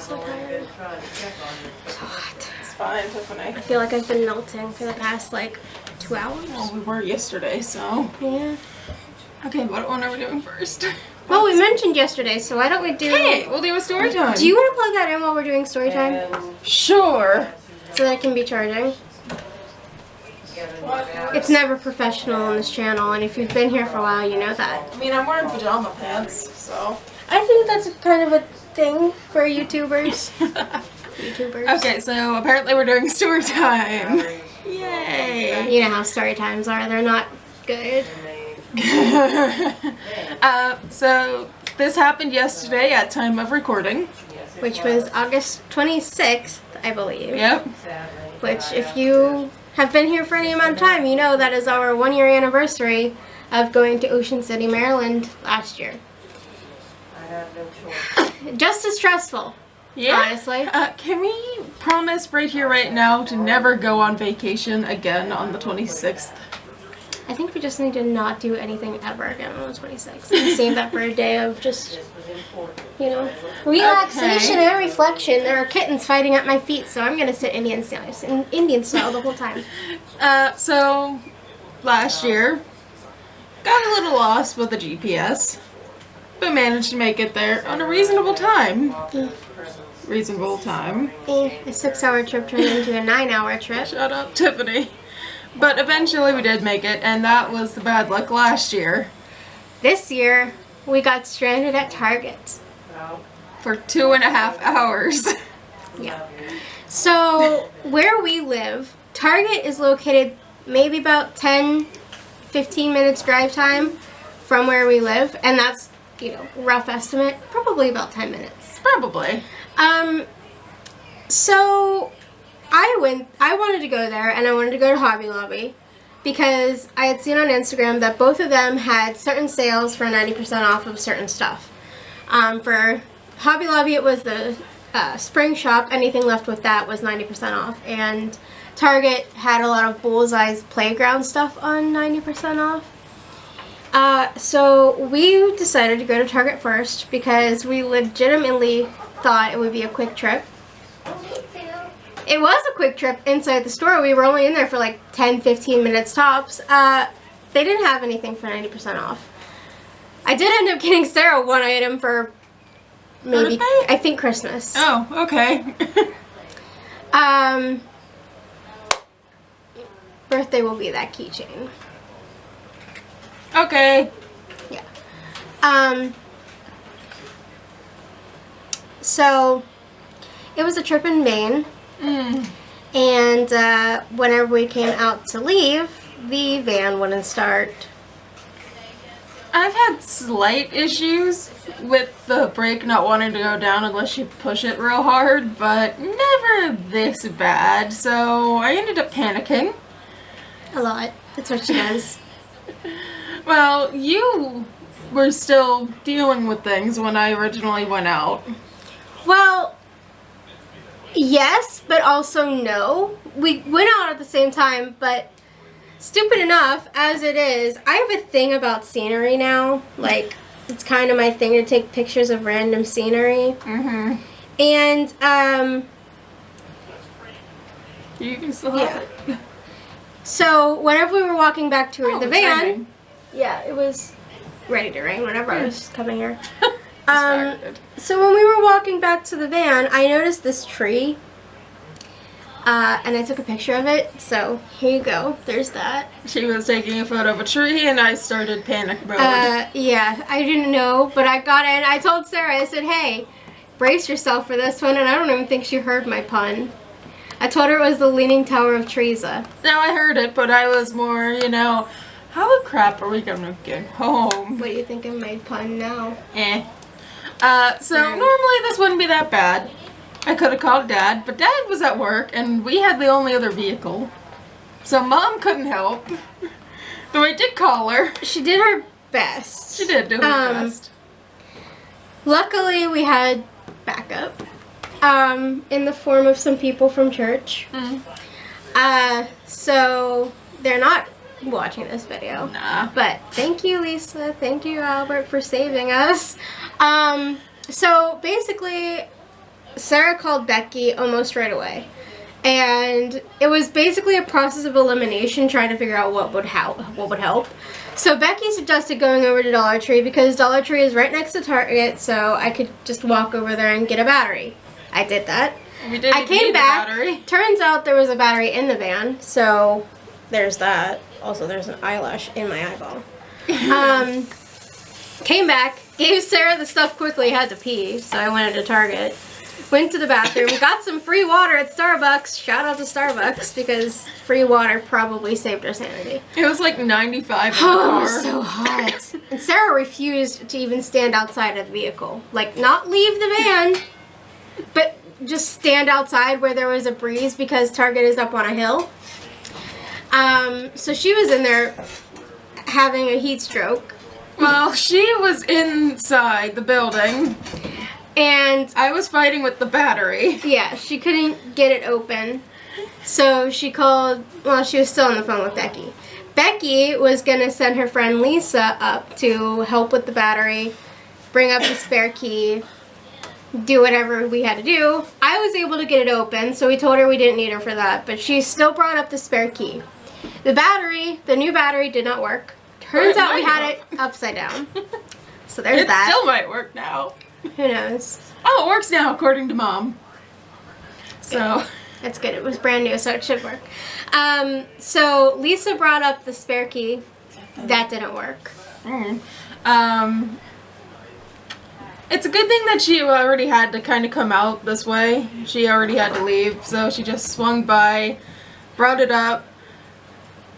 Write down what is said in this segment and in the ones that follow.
so tired. So hot. It's fine, Tiffany. I feel like I've been melting for the past like 2 hours. Well, we were yesterday, so. Yeah. Okay, what one are we doing first? Well, we mentioned yesterday, so why don't we do... Hey, we'll do a story time. Do you want to plug that in while we're doing story time? Sure. So that I can be charging? It's never professional on this channel, and if you've been here for a while, you know that. I mean, I'm wearing pajama pants, so. I think that's kind of a thing for YouTubers. YouTubers. Okay, so apparently we're doing story time. Yay! You know how story times are. They're not good. So this happened yesterday at time of recording. Which was August 26th, I believe. Yep. Which, if you have been here for any amount of time, you know that is our 1-year anniversary of going to Ocean City, Maryland last year. Just as stressful, honestly. Can we promise right here, right now, to never go on vacation again on the 26th? I think we just need to not do anything ever again on the 26th. And save that for a day of just, you know, relaxation and reflection. There are kittens fighting at my feet, so I'm going to sit Indian style the whole time. So, last year, got a little lost with the GPS, but managed to make it there on a reasonable time. Reasonable time. A 6-hour trip turned into a 9-hour trip. Shut up, Tiffany. But eventually we did make it, and that was the bad luck last year. This year, we got stranded at Target. For 2.5 hours. Yeah. So, where we live, Target is located maybe about 10-15 minutes drive time from where we live, and that's, you know, rough estimate, probably about 10 minutes. Probably. So I wanted to go there, and I wanted to go to Hobby Lobby because I had seen on Instagram that both of them had certain sales for 90% off of certain stuff. For Hobby Lobby, it was the spring shop. Anything left with that was 90% off, and Target had a lot of Bullseye's playground stuff on 90% off. So we decided to go to Target first because we legitimately thought it would be a quick trip. It was a quick trip inside the store. We were only in there for like 10-15 minutes tops. They didn't have anything for 90% off. I did end up getting Sarah one item for maybe, I think, Christmas. Oh, okay. Birthday will be that keychain. Okay. Yeah. So, it was a trip in Maine. And whenever we came out to leave, the van wouldn't start. I've had slight issues with the brake not wanting to go down unless you push it real hard, but never this bad, so I ended up panicking. A lot. That's what she does. Well, you were still dealing with things when I originally went out. Well, yes, but also no. We went out at the same time, but stupid enough as it is, I have a thing about scenery now. Like, it's kind of my thing to take pictures of random scenery. And, You can still have it. So, whenever we were walking back to the it's van, raining. yeah, it was ready to rain whenever I was coming here. Distracted. So when we were walking back to the van, I noticed this tree, and I took a picture of it, so here you go, there's that. She was taking a photo of a tree and I started panic mode. Yeah, I didn't know, but I got in, I told Sarah, I said, hey, brace yourself for this one, and I don't even think she heard my pun. I told her it was the Leaning Tower of Treza. Now I heard it, but I was more, you know, how the crap are we gonna get home? What do you think of my pun now? So normally this wouldn't be that bad. I could have called Dad, but Dad was at work and we had the only other vehicle. So Mom couldn't help. Though I did call her. She did her best. She did do her best. Luckily we had backup. In the form of some people from church. So they're not watching this video. Nah. But thank you, Lisa. Thank you, Albert, for saving us. So basically, Sarah called Becky almost right away. And it was basically a process of elimination, trying to figure out what would help. So Becky suggested going over to Dollar Tree because Dollar Tree is right next to Target, so I could just walk over there and get a battery. I did that. I came back. Turns out there was a battery in the van, so there's that. Also, there's an eyelash in my eyeball. Came back, gave Sarah the stuff quickly, had to pee, so I went into Target. Went to the bathroom, got some free water at Starbucks. Shout out to Starbucks because free water probably saved our sanity. It was like 95 in the Oh, car. it was so hot. And Sarah refused to even stand outside of the vehicle. Like, not leave the van, but just stand outside where there was a breeze because Target is up on a hill. So she was in there having a heat stroke. Well, she was inside the building. And I was fighting with the battery. yeah, she couldn't get it open. So she called, well, she was still on the phone with Becky. Becky was going to send her friend Lisa up to help with the battery, bring up the spare key, do whatever we had to do. I was able to get it open, so we told her we didn't need her for that, but she still brought up the spare key. The battery, the new battery, did not work. Turns out we had it upside down. So there's It that. still might work now. Who knows? Oh, it works now, according to Mom. So, That's good. It was brand new, so it should work. So Lisa brought up the spare key. That didn't work. it's a good thing that she already had to kind of come out this way. She already had to leave, so she just swung by, brought it up,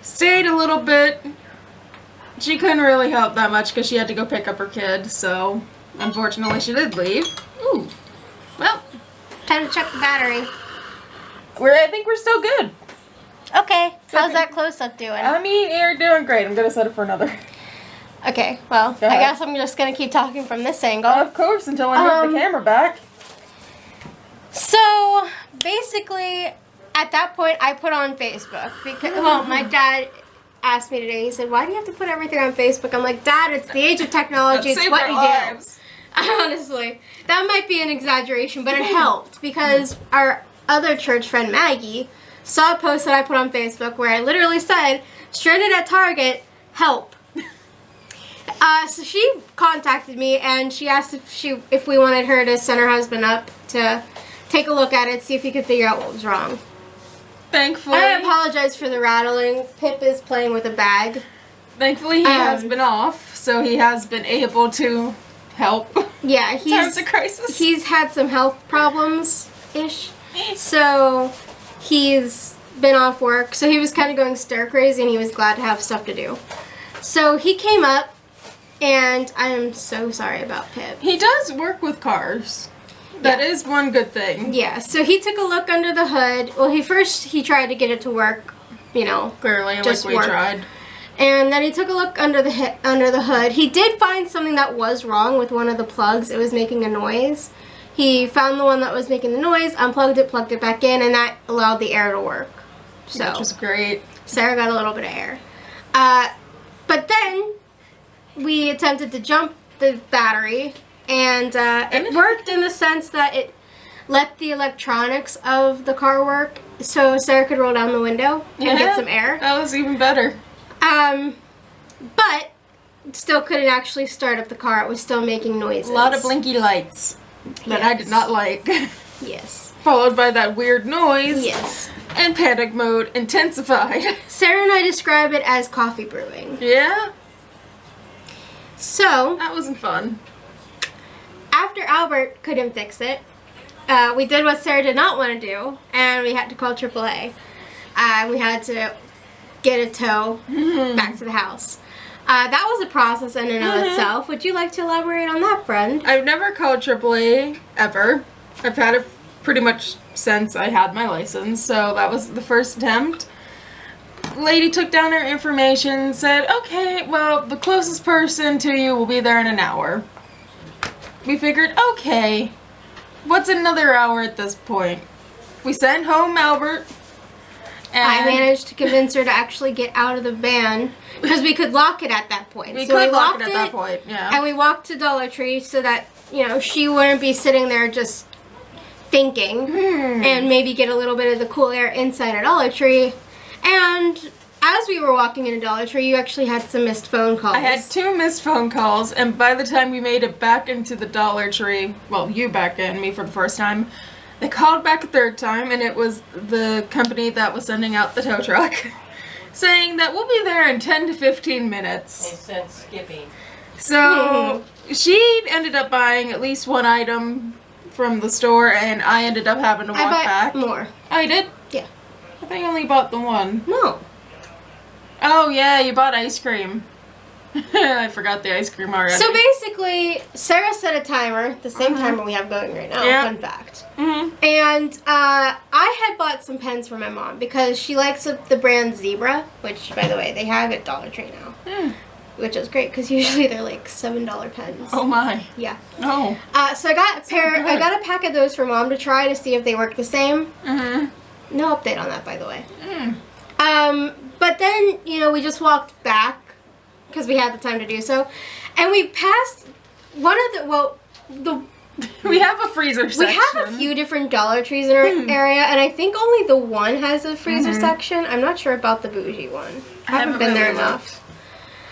stayed a little bit. She couldn't really help that much because she had to go pick up her kid, so unfortunately she did leave. Ooh. Well, Time to check the battery. I think we're still good. Okay. How's Okay. that close-up doing? I mean, you're doing great. I'm going to set it for another. Okay, well, Go I ahead. guess I'm just going to keep talking from this angle. Of course, until I move the camera back. So, basically, at that point, I put on Facebook. Because, well, my dad asked me today, he said, why do you have to put everything on Facebook? I'm like, Dad, it's the age of technology. It's Saved what our we lives. do. Honestly, that might be an exaggeration, but it helped because our other church friend, Maggie, saw a post that I put on Facebook where I literally said, stranded at Target, help. So she contacted me and she asked if we wanted her to send her husband up to take a look at it, see if he could figure out what was wrong. Thankfully, I apologize for the rattling. Pip is playing with a bag. Thankfully, he has been off, so he has been able to help. Yeah, Times of crisis. he's had some health problems-ish. So he's been off work. So he was kind of going stir crazy and he was glad to have stuff to do. So he came up and I am so sorry about Pip. He does work with cars. That is one good thing. Yeah, so he took a look under the hood. Well, he tried to get it to work, you know. Clearly, Just like we work. tried. And then he took a look under the hood. He did find something that was wrong with one of the plugs. It was making a noise. He found the one that was making the noise, unplugged it, plugged it back in, and that allowed the air to work. So Which was great. Sarah got a little bit of air. But then we attempted to jump the battery, and it worked in the sense that it let the electronics of the car work, so Sarah could roll down the window and get some air. That was even better. But still couldn't actually start up the car. It was still making noises. A lot of blinky lights that I did not like. Yes. Followed by that weird noise. Yes. And panic mode intensified. Sarah and I describe it as coffee brewing. Yeah? So, That wasn't fun. after Albert couldn't fix it, we did what Sarah did not want to do, and we had to call AAA. We had to get a tow back to the house. That was a process in and of itself. Would you like to elaborate on that, friend? I've never called AAA ever. I've had it pretty much since I had my license, so that was the first attempt. Lady took down her information, said, okay, well, the closest person to you will be there in an hour. We figured, okay, what's another hour at this point? We sent home Albert. And I managed to convince her to actually get out of the van because we could lock it at that point. We So could lock locked it at that point, yeah. And we walked to Dollar Tree so that, you know, she wouldn't be sitting there just thinking and maybe get a little bit of the cool air inside a Dollar Tree. And as we were walking in a Dollar Tree, you actually had some missed phone calls. I had 2 missed phone calls, and by the time we made it back into the Dollar Tree, well, you back in, me for the first time, they called back a 3rd time, and it was the company that was sending out the tow truck, saying that we'll be there in 10 to 15 minutes. They sent Skippy. So she ended up buying at least 1 item from the store, and I ended up having to walk back. More. Oh, you did? Yeah. I think I only bought the 1. No. Oh, yeah, you bought ice cream. I forgot the ice cream already. So basically, Sarah set a timer, the same timer we have going right now, fun fact. And I had bought some pens for my mom because she likes the brand Zebra, which, by the way, they have at Dollar Tree now. Which is great because usually they're like $7 pens. Oh my. Yeah. Oh. So I got I got a pack of those for Mom to try to see if they work the same. No update on that, by the way. But then, you know, we just walked back because we had the time to do so, and we passed one of we have a freezer section. we have a few different Dollar Trees in our area, and I think only the one has a freezer section. I'm not sure about the bougie one. I haven't been there enough.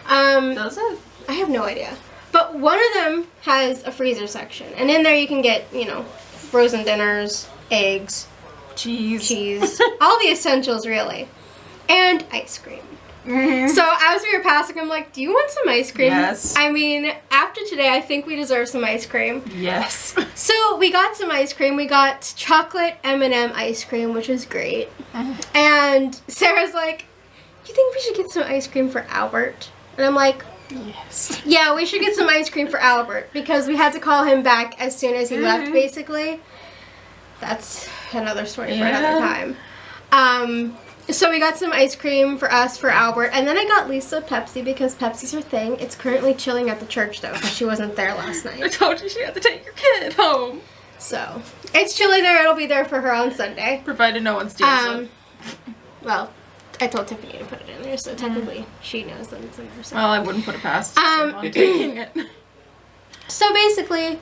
Does it? I have no idea. But one of them has a freezer section, and in there you can get, you know, frozen dinners, eggs, cheese, all the essentials really, and ice cream. So as we were passing, I'm like, do you want some ice cream? Yes. I mean, after today, I think we deserve some ice cream. Yes. So we got some ice cream. We got chocolate M&M ice cream, which was great. And Sarah's like, you think we should get some ice cream for Albert? And I'm like, yes. Yeah, we should get some ice cream for Albert because we had to call him back as soon as he left, basically. That's another story for another time. So we got some ice cream for us, for Albert, and then I got Lisa Pepsi because Pepsi's her thing. It's currently chilling at the church, though, because she wasn't there last I night. told you she had to take your kid home. So, it's chilly there. It'll be there for her on Sunday. Provided no one steals it. Well, I told Tiffany to put it in there, so technically she knows that it's in there. So. Well, I wouldn't put it past someone taking it. So basically,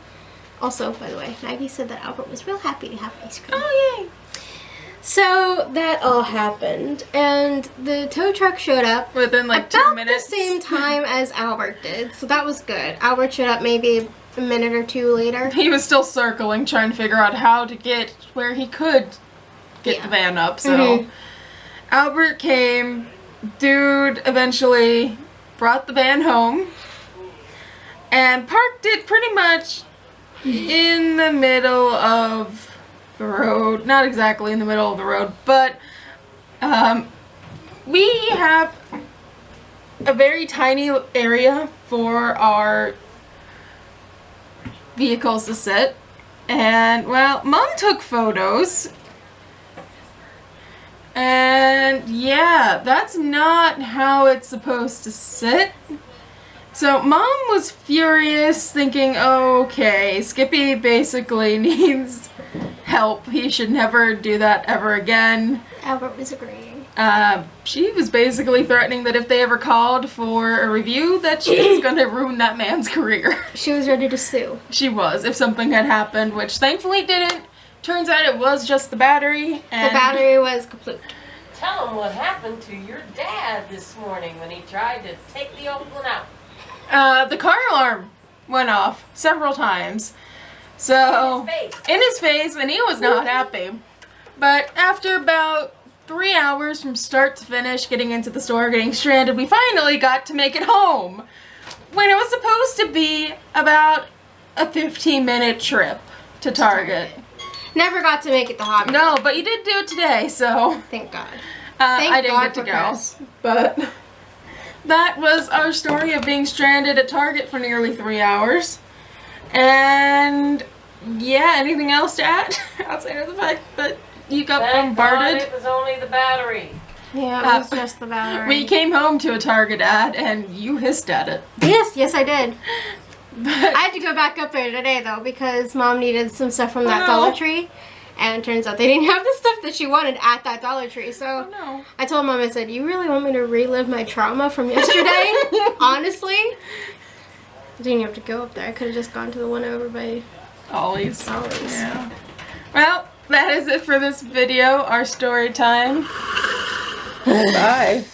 also, by the way, Maggie said that Albert was real happy to have ice cream. Oh, yay. So that all happened, and the tow truck showed up Within like 2 about minutes. the same time as Albert did, so that was good. Albert showed up maybe a minute or two later. He was still circling, trying to figure out how to get where he could get the van up, so... Albert came, dude eventually brought the van home, and parked it pretty much in the middle of the road. Not exactly in the middle of the road, but we have a very tiny area for our vehicles to sit. And, well, Mom took photos. And, yeah, that's not how it's supposed to sit. So, Mom was furious, thinking, okay, Skippy basically needs help. He should never do that ever again. Albert was agreeing. She was basically threatening that if they ever called for a review, that she was going to ruin that man's career. She was ready to sue. She was, if something had happened, which thankfully didn't. Turns out it was just the battery. And the battery was kaput. Tell him what happened to your dad this morning when he tried to take the old one out. The car alarm went off several times. So, in his face, and he was not happy. But after about 3 hours from start to finish, getting into the store, getting stranded, we finally got to make it home. When it was supposed to be about a 15-minute trip to Target. Never got to make it to Hobby. No, but you did do it today, so... Thank God. I didn't get to go. But that was our story of being stranded at Target for nearly 3 hours. And yeah, anything else to add outside of the fact that you got bombarded? It was only the battery. Yeah, it was just the battery. We came home to a Target ad, and you hissed at it. Yes, I did. I had to go back up there today, though, because Mom needed some stuff from that Dollar Tree. And it turns out they didn't have the stuff that she wanted at that Dollar Tree. So I told Mom, I said, you really want me to relive my trauma from yesterday? Honestly? I didn't have to go up there. I could have just gone to the one over by Ollie's. Ollie's. Yeah. Well, that is it for this video, our story time. Bye.